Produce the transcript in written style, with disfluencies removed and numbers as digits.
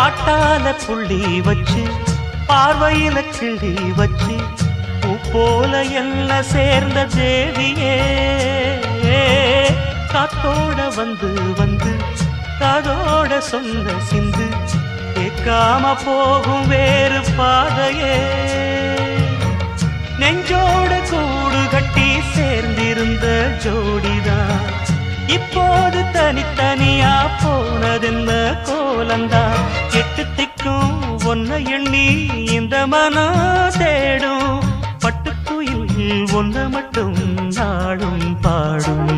பாட்டால புள்ளி வச்சு பார்வையில கிள்ளி வச்சு பூ போல என்ன சேர்ந்த தேவியே காத்தோட வந்து வந்து காதோட சொன்ன சிந்து கேட்காம போகும் வேறு பாதையே நெஞ்சோட கூடு கட்டி சேர்ந்திருந்த ஜோடிதான் இப்போது தனித்தனியா போனதென்ன கோலந்தான் எட்டு திக்கும் ஒன்ன எண்ணி இந்த மனம் தேடும் பட்டுக்குயில் ஒன்ன மட்டும் நாடும் பாடும்